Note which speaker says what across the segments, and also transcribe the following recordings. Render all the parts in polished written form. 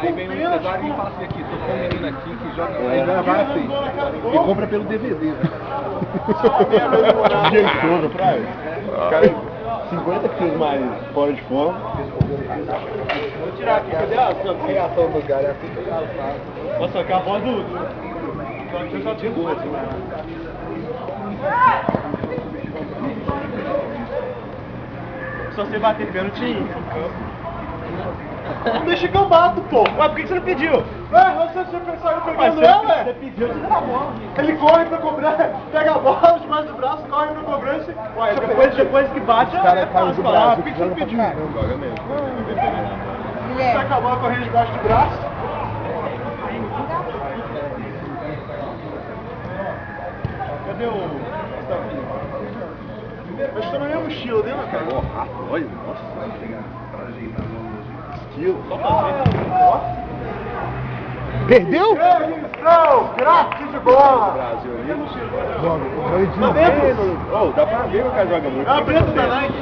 Speaker 1: Aí vem um empresário e fala assim aqui, tô com um menino aqui que joga...
Speaker 2: Aí vai assim, e compra pelo DVD, velho. Jeitoso, praia. Cara, 50 quilos mais fora de forma.
Speaker 1: Vou tirar aqui, cadê a
Speaker 2: Criação dos caras, é assim que eu faço.
Speaker 1: Nossa, que a voz do... Eu só tinha duas, assim. Só você bater pênalti. Não deixa que eu bato, pô. Ué, por que você não pediu? Ué, você saiu pegando ela, ué. Você pediu, você dá a bola. Ele corre pra cobrar, pega a bola debaixo do braço, corre pra cobrança. Ué, depois que bate, é fácil falar. Por que você não pediu?
Speaker 2: Joga mesmo.
Speaker 1: Pega a bola correndo debaixo do braço. Cadê o... Acho que tá na minha mochila, dentro, cara.
Speaker 2: Olha, nossa. Estilo.
Speaker 3: Perdeu?
Speaker 1: Não, craque de bola.
Speaker 2: Brasil ali.
Speaker 3: Joga.
Speaker 1: Tá dentro.
Speaker 2: Oh, dá pra ver que o cara joga muito.
Speaker 1: É a preta da Nike.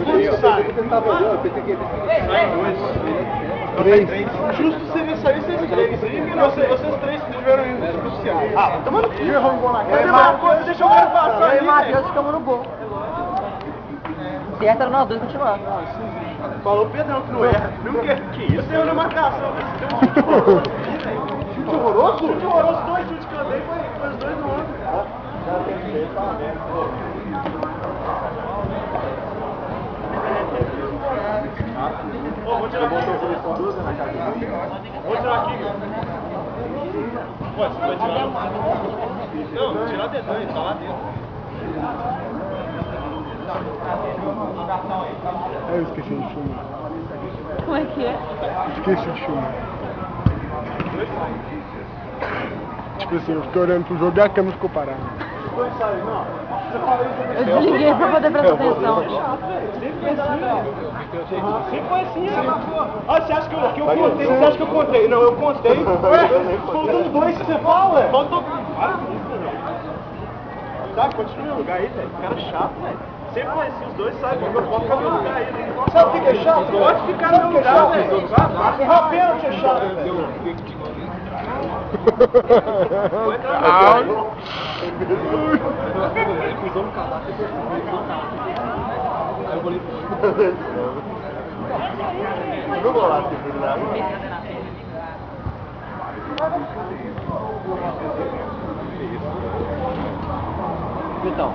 Speaker 1: Quanto sai?
Speaker 3: Três.
Speaker 1: Justo seria sair vocês três. Vocês três que tiveram crucial. Ah, tomando que errou um gol na cara. Deixa eu ver passar
Speaker 4: Eu e
Speaker 1: ali.
Speaker 4: o Matheus ficamos no gol. Certo era nós dois continuar.
Speaker 1: Falou o Pedrão que não erra. Viu que isso? Você deu na marcação. Deu um chute horroroso. Chute horroroso? Chute horroroso. Dois chutes que eu dei, foi os dois no outro. Vou tirar aqui. Vou tirar aqui. Ué, você vai tirar? Não, tirar dentro, ele tá lá dentro.
Speaker 3: Eu esqueci de filmar.
Speaker 4: Como é que é?
Speaker 3: Esqueci de filmar. Tipo assim, eu fiquei olhando pro jogo e a câmera ficou parada.
Speaker 4: Eu desliguei pra poder prestar atenção.
Speaker 1: Sempre foi assim, Ah, você acha que eu contei? Você acha que eu contei? Não, eu contei. Faltam dois que você fala. Faltou... Tá, continua no lugar aí, velho. Cara chato, velho. Sempre foi assim, os dois saem, pode ficar no meu lugar aí. Sabe o que é chato? Pode ficar no meu lugar, velho. Errar pênalti é chato, velho.
Speaker 2: Viu o golaço que fez lá? Então,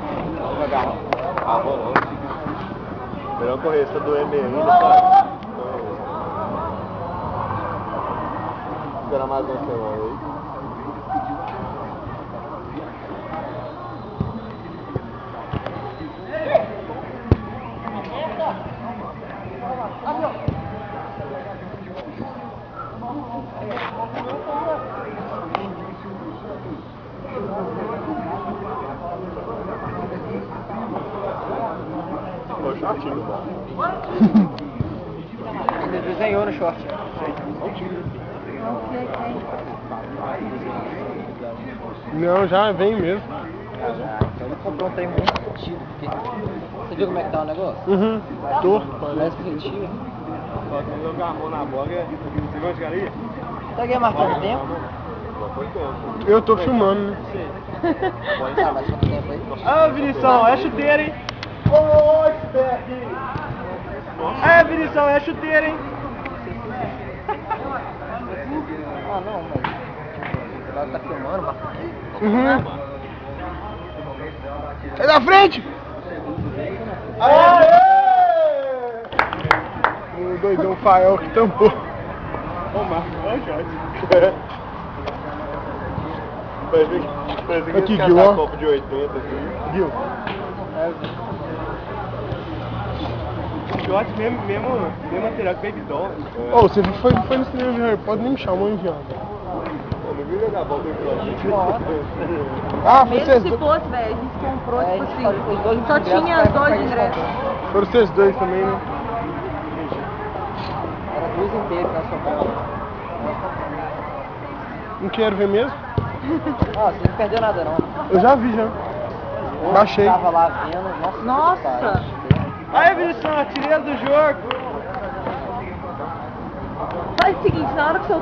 Speaker 2: agarra. Rolou. Melhor correr, se doendo ainda, sabe? Esperar mais uma semana aí. Meu shortinho do bom.
Speaker 4: Ele desenhou no short.
Speaker 3: Não, já vem mesmo.
Speaker 4: Então ele comprou um trem muito fodido. Você viu como é que tá o negócio?
Speaker 3: Uhum. Tô.
Speaker 4: Parece positivo.
Speaker 2: Só que ele jogar a mão na bola, você gosta de galinha?
Speaker 4: Tá aqui marcando tempo?
Speaker 3: Eu tô filmando, né?
Speaker 4: Ah, mas quanto tempo aí?
Speaker 1: Ah, Vinição, é chuteira, hein? Ô, esperto! É, Vinição, é chuteira, hein?
Speaker 4: Ah, não, mas... O cara tá filmando, mas...
Speaker 3: Uhum. Sai da frente!
Speaker 1: Aê!
Speaker 3: O doidão Fael que tampou.
Speaker 1: Ô, Marco, olha o shot.
Speaker 2: Parece que
Speaker 3: Aqui,
Speaker 2: esse
Speaker 3: Gil,
Speaker 2: cara
Speaker 3: ó.
Speaker 2: tá copo de 80, assim.
Speaker 3: Gil.
Speaker 1: Shot mesmo material que Baby Doll.
Speaker 3: Ô, você foi no cinema de Harry Potter, nem me chamou, hein, viado?
Speaker 2: Eu não vi jogar bola com
Speaker 3: Ah, foi
Speaker 5: Mesmo
Speaker 3: vocês
Speaker 5: se
Speaker 3: dois.
Speaker 5: fosse, velho, a gente comprou,
Speaker 4: É,
Speaker 5: tipo
Speaker 4: a gente
Speaker 5: assim,
Speaker 4: os dois
Speaker 5: só
Speaker 4: ingressos
Speaker 5: tinha
Speaker 4: pra
Speaker 5: os dois
Speaker 4: participar.
Speaker 5: ingressos.
Speaker 3: Foram vocês dois também, né?
Speaker 4: Era duas inteiras na sua casa.
Speaker 3: Não quero ver mesmo?
Speaker 4: Ah, você não perdeu nada não.
Speaker 3: Eu já vi, já. Baixei.
Speaker 4: Tava lá vendo, nossa.
Speaker 5: Nossa!
Speaker 4: que pariu.
Speaker 1: Aí, Vinição, artilheiro do jogo.
Speaker 5: é o seguinte, na hora que seu